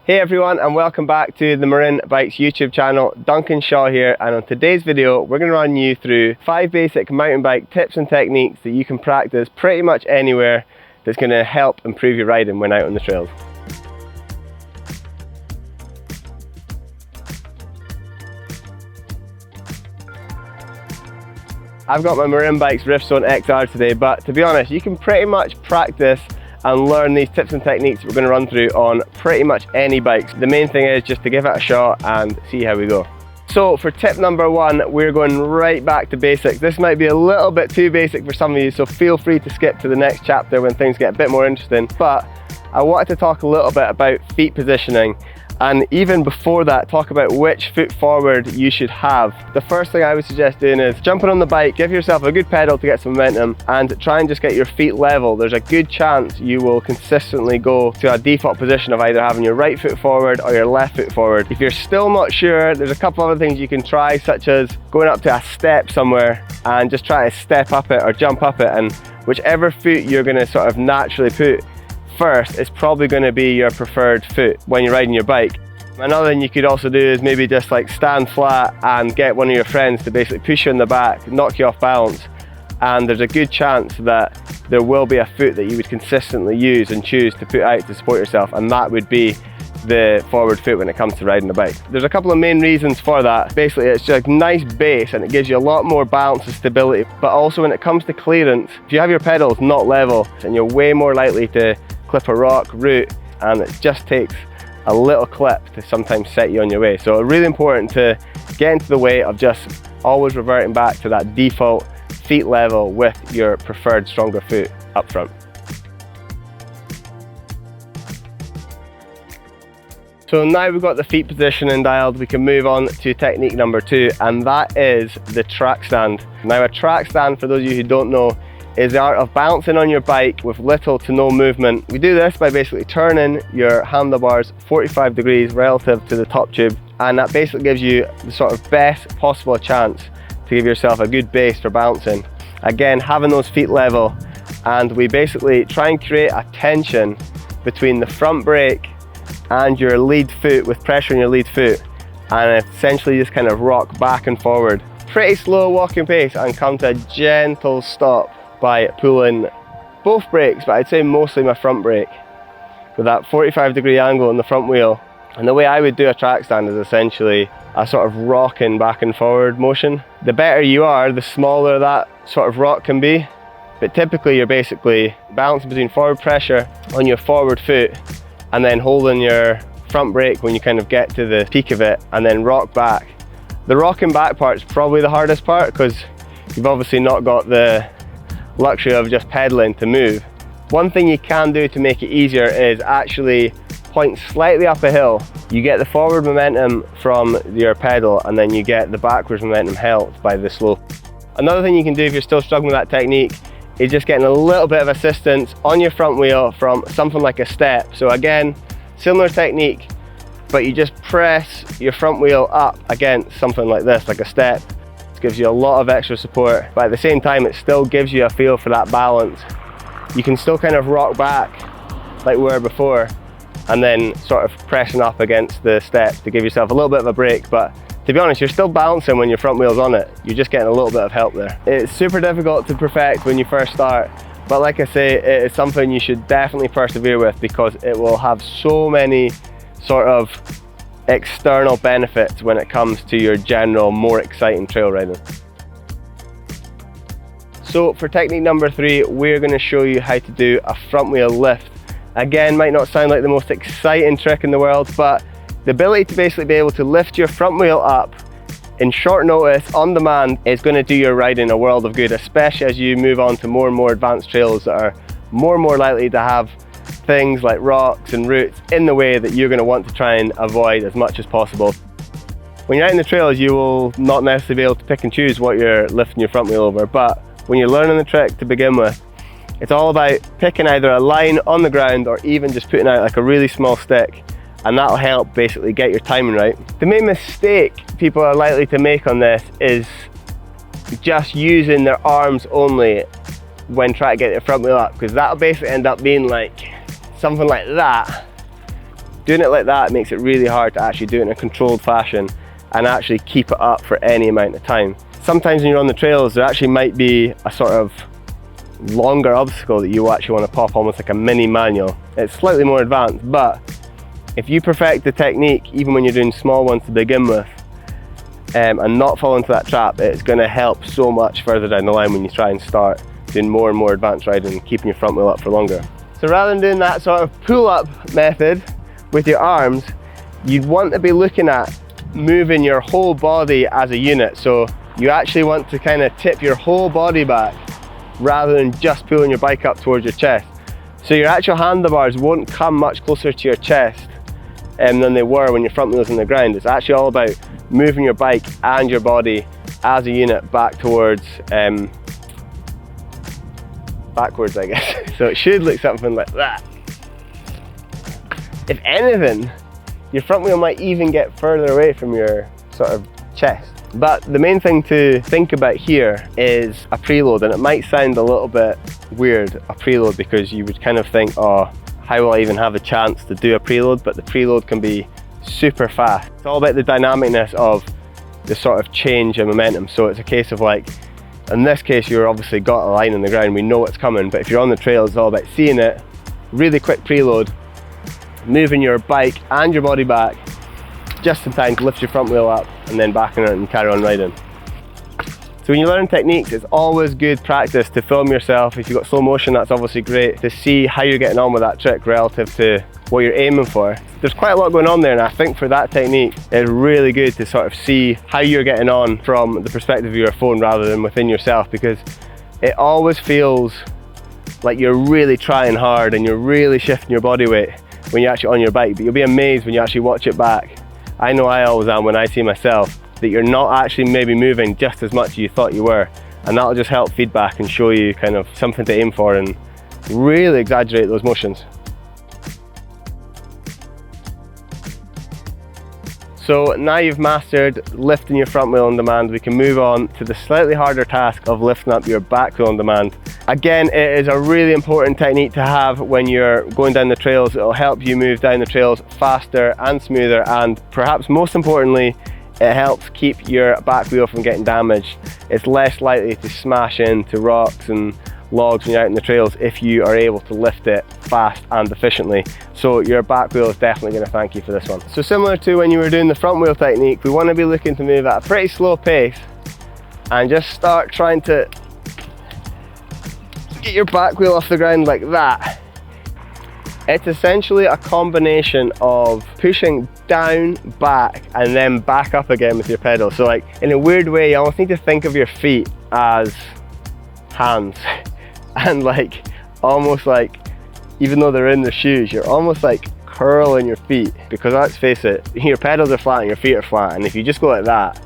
Hey everyone, and welcome back to the Marin Bikes YouTube channel. Duncan Shaw here, and on today's video we're going to run you through 5 basic mountain bike tips and techniques that you can practice pretty much anywhere that's going to help improve your riding when out on the trails. I've got my Marin Bikes Riftstone XR today, but to be honest, you can pretty much practice and learn these tips and techniques we're going to run through on pretty much any bikes. The main thing is just to give it a shot and see how we go. So for tip number 1, we're going right back to basics. This might be a little bit too basic for some of you, so feel free to skip to the next chapter when things get a bit more interesting. But I wanted to talk a little bit about feet positioning, and even before that, talk about which foot forward you should have. The first thing I would suggest doing is jumping on the bike, give yourself a good pedal to get some momentum, and try and just get your feet level. There's a good chance you will consistently go to a default position of either having your right foot forward or your left foot forward. If you're still not sure, there's a couple other things you can try, such as going up to a step somewhere and just try to step up it or jump up it, and whichever foot you're going to sort of naturally put first is probably going to be your preferred foot when you're riding your bike. Another thing you could also do is maybe just like stand flat and get one of your friends to basically push you in the back, knock you off balance, and there's a good chance that there will be a foot that you would consistently use and choose to put out to support yourself, and that would be the forward foot when it comes to riding a bike. There's a couple of main reasons for that. Basically, it's just a nice base and it gives you a lot more balance and stability, but also when it comes to clearance, if you have your pedals not level, then you're way more likely to clip a rock, root, and it just takes a little clip to sometimes set you on your way. So really important to get into the way of just always reverting back to that default feet level with your preferred stronger foot up front. So now we've got the feet positioning dialed, we can move on to technique number 2, and that is the track stand. Now a track stand, for those of you who don't know, is the art of balancing on your bike with little to no movement. We do this by basically turning your handlebars 45 degrees relative to the top tube, and that basically gives you the sort of best possible chance to give yourself a good base for balancing. Again, having those feet level, and we basically try and create a tension between the front brake and your lead foot with pressure on your lead foot, and essentially just kind of rock back and forward. Pretty slow walking pace and come to a gentle stop by pulling both brakes, but I'd say mostly my front brake, with that 45-degree angle on the front wheel. And the way I would do a track stand is essentially a sort of rocking back and forward motion. The better you are, the smaller that sort of rock can be, but typically you're basically balancing between forward pressure on your forward foot and then holding your front brake when you kind of get to the peak of it and then rock back. The rocking back part is probably the hardest part because you've obviously not got the luxury of just pedaling to move. One thing you can do to make it easier is actually point slightly up a hill. You get the forward momentum from your pedal and then you get the backwards momentum helped by the slope. Another thing you can do if you're still struggling with that technique is just getting a little bit of assistance on your front wheel from something like a step. So again, similar technique, but you just press your front wheel up against something like this, like a step. Gives you a lot of extra support, but at the same time it still gives you a feel for that balance. You can still kind of rock back like we were before and then sort of pressing up against the step to give yourself a little bit of a break, but to be honest, you're still balancing when your front wheel's on it. You're just getting a little bit of help there. It's super difficult to perfect when you first start, but like I say, it is something you should definitely persevere with because it will have so many sort of external benefits when it comes to your general more exciting trail riding. So for technique number 3, we're going to show you how to do a front wheel lift. Again, might not sound like the most exciting trick in the world, but the ability to basically be able to lift your front wheel up in short notice on demand is going to do your riding a world of good, especially as you move on to more and more advanced trails that are more and more likely to have things like rocks and roots in the way that you're going to want to try and avoid as much as possible. When you're out in the trails, you will not necessarily be able to pick and choose what you're lifting your front wheel over, but when you're learning the trick to begin with, it's all about picking either a line on the ground or even just putting out like a really small stick, and that'll help basically get your timing right. The main mistake people are likely to make on this is just using their arms only when trying to get your front wheel up, because that'll basically end up being like something like that, Doing it like that makes it really hard to actually do it in a controlled fashion and actually keep it up for any amount of time. Sometimes when you're on the trails, there actually might be a sort of longer obstacle that you actually want to pop, almost like a mini manual. It's slightly more advanced, but if you perfect the technique, even when you're doing small ones to begin with, and not fall into that trap, it's going to help so much further down the line when you try and start doing more and more advanced riding and keeping your front wheel up for longer. So rather than doing that sort of pull-up method with your arms, you'd want to be looking at moving your whole body as a unit. So you actually want to kind of tip your whole body back rather than just pulling your bike up towards your chest. So your actual handlebars won't come much closer to your chest than they were when your front wheel's on the ground. It's actually all about moving your bike and your body as a unit back towards, backwards I guess. So it should look something like that. If anything, your front wheel might even get further away from your sort of chest. But the main thing to think about here is a preload, and it might sound a little bit weird, a preload, because you would kind of think, oh, how will I even have a chance to do a preload? But the preload can be super fast. It's all about the dynamicness of the sort of change in momentum. So it's a case of, like, in this case, you're obviously got a line in the ground, we know it's coming, but if you're on the trail, it's all about seeing it, really quick preload, moving your bike and your body back just in time to lift your front wheel up and then back on it and carry on riding. So when you learn techniques, it's always good practice to film yourself. If you've got slow motion, that's obviously great to see how you're getting on with that trick relative to what you're aiming for. There's quite a lot going on there, and I think for that technique, it's really good to sort of see how you're getting on from the perspective of your phone rather than within yourself, because it always feels like you're really trying hard and you're really shifting your body weight when you're actually on your bike, but you'll be amazed when you actually watch it back. I know I always am when I see myself, that you're not actually maybe moving just as much as you thought you were, and that'll just help feedback and show you kind of something to aim for and really exaggerate those motions. So now you've mastered lifting your front wheel on demand, we can move on to the slightly harder task of lifting up your back wheel on demand. Again, it is a really important technique to have when you're going down the trails. It'll help you move down the trails faster and smoother, and perhaps most importantly, it helps keep your back wheel from getting damaged. It's less likely to smash into rocks and logs when you're out in the trails if you are able to lift it fast and efficiently. So your back wheel is definitely going to thank you for this one. So similar to when you were doing the front wheel technique, we want to be looking to move at a pretty slow pace and just start trying to get your back wheel off the ground like that. It's essentially a combination of pushing down, back, and then back up again with your pedal. So like in a weird way, you almost need to think of your feet as hands, and like almost like, even though they're in the shoes, you're almost like curling your feet, because let's face it, your pedals are flat and your feet are flat, and if you just go like that,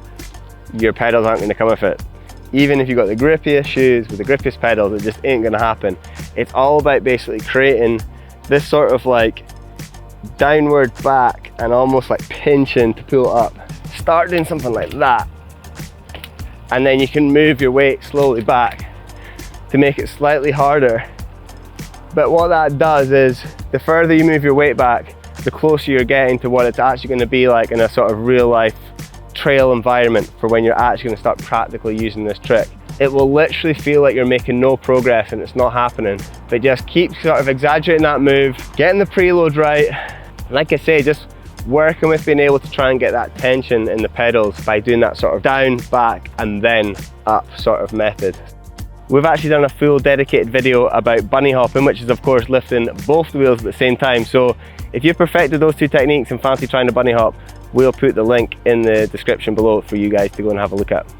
your pedals aren't going to come with it. Even if you've got the grippiest shoes with the grippiest pedals, it just ain't going to happen. It's all about basically creating this sort of like downward back and almost like pinching to pull up. Start doing something like that, and then you can move your weight slowly back to make it slightly harder. But what that does is, the further you move your weight back, the closer you're getting to what it's actually going to be like in a sort of real life trail environment for when you're actually going to start practically using this trick. It will literally feel like you're making no progress and it's not happening, but just keep sort of exaggerating that move, getting the preload right. Like I say, just working with being able to try and get that tension in the pedals by doing that sort of down, back, and then up sort of method. We've actually done a full dedicated video about bunny hopping, which is of course lifting both the wheels at the same time. So if you've perfected those two techniques and fancy trying to bunny hop, we'll put the link in the description below for you guys to go and have a look at.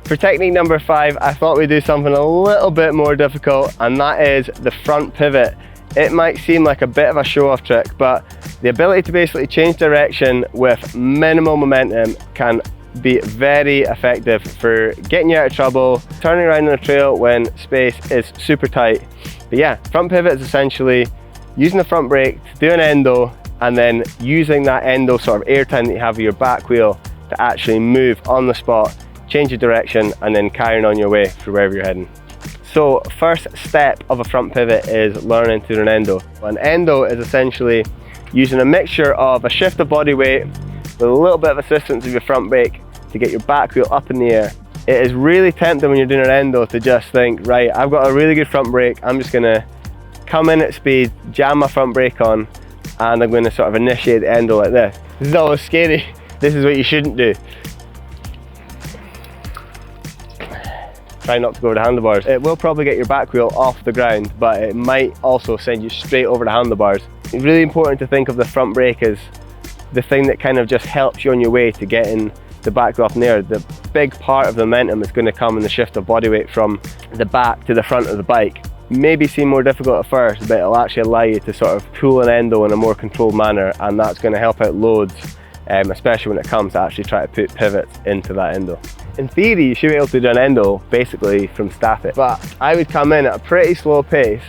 For technique number 5, I thought we'd do something a little bit more difficult, and that is the front pivot. It might seem like a bit of a show-off trick, but the ability to basically change direction with minimal momentum can be very effective for getting you out of trouble, turning around on a trail when space is super tight. But yeah, front pivot is essentially using the front brake to do an endo, and then using that endo sort of air time that you have with your back wheel to actually move on the spot, change your direction, and then carrying on your way for wherever you're heading. So first step of a front pivot is learning to do an endo. An endo is essentially using a mixture of a shift of body weight with a little bit of assistance of your front brake to get your back wheel up in the air. It is really tempting when you're doing an endo to just think, right, I've got a really good front brake, I'm just gonna come in at speed, jam my front brake on, and I'm gonna sort of initiate the endo like this. This is always scary. This is what you shouldn't do. Try not to go over the handlebars. It will probably get your back wheel off the ground, but it might also send you straight over the handlebars. It's really important to think of the front brake as the thing that kind of just helps you on your way to getting the back wheel up in the air. The big part of the momentum is going to come in the shift of body weight from the back to the front of the bike. Maybe seem more difficult at first, but it'll actually allow you to sort of pull an endo in a more controlled manner, and that's going to help out loads, especially when it comes to actually trying to put pivots into that endo. In theory, you should be able to do an endo basically from static, but I would come in at a pretty slow pace,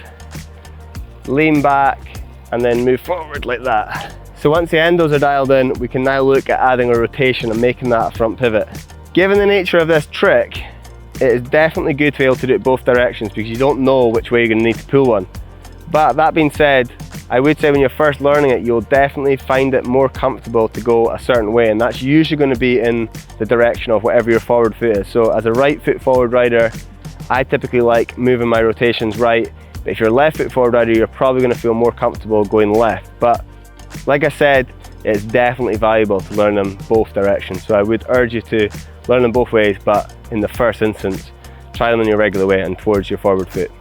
lean back, and then move forward like that. So once the endos are dialed in, we can now look at adding a rotation and making that a front pivot. Given the nature of this trick, it is definitely good to be able to do it both directions because you don't know which way you're going to need to pull one. But that being said, I would say when you're first learning it, you'll definitely find it more comfortable to go a certain way, and that's usually going to be in the direction of whatever your forward foot is. So as a right foot forward rider, I typically like moving my rotations right, but if you're a left foot forward rider, you're probably going to feel more comfortable going left. But like I said, it's definitely valuable to learn them both directions. So I would urge you to learn them both ways, but in the first instance, try them in your regular way and towards your forward foot.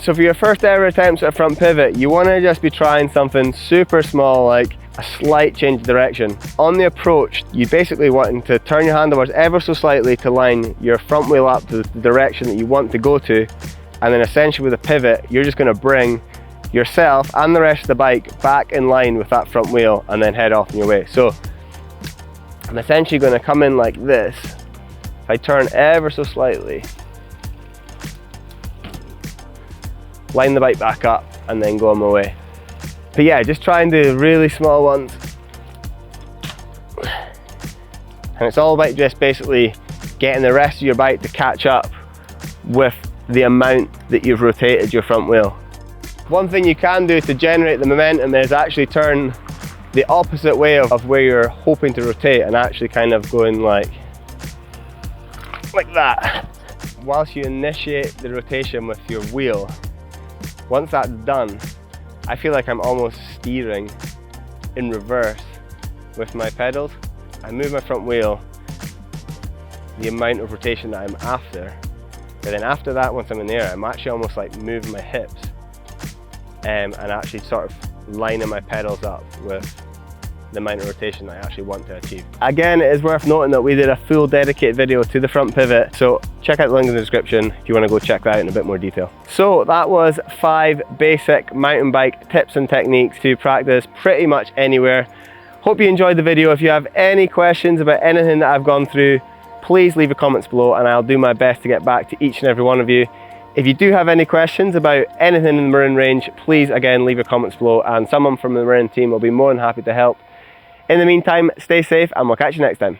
So for your first ever attempts at a front pivot, you want to just be trying something super small, like a slight change of direction. On the approach, you basically want to turn your handlebars ever so slightly to line your front wheel up to the direction that you want to go to, and then essentially with a pivot, you're just going to bring yourself and the rest of the bike back in line with that front wheel and then head off on your way. So I'm essentially going to come in like this. If I turn ever so slightly, line the bike back up and then go on my way. But yeah, just try and do really small ones. And it's all about just basically getting the rest of your bike to catch up with the amount that you've rotated your front wheel. One thing you can do to generate the momentum is actually turn the opposite way of where you're hoping to rotate and actually kind of going like that. Whilst you initiate the rotation with your wheel, once that's done, I feel like I'm almost steering in reverse with my pedals. I move my front wheel the amount of rotation that I'm after, but then after that, once I'm in the air, I'm actually almost like moving my hips and actually sort of lining my pedals up with the amount of rotation I actually want to achieve. Again, it is worth noting that we did a full dedicated video to the front pivot, so check out the link in the description if you want to go check that out in a bit more detail. So that was 5 basic mountain bike tips and techniques to practice pretty much anywhere. Hope you enjoyed the video. If you have any questions about anything that I've gone through, please leave a comments below and I'll do my best to get back to each and every one of you. If you do have any questions about anything in the Marin range, please again leave your comments below and someone from the Marin team will be more than happy to help. In the meantime, stay safe and we'll catch you next time.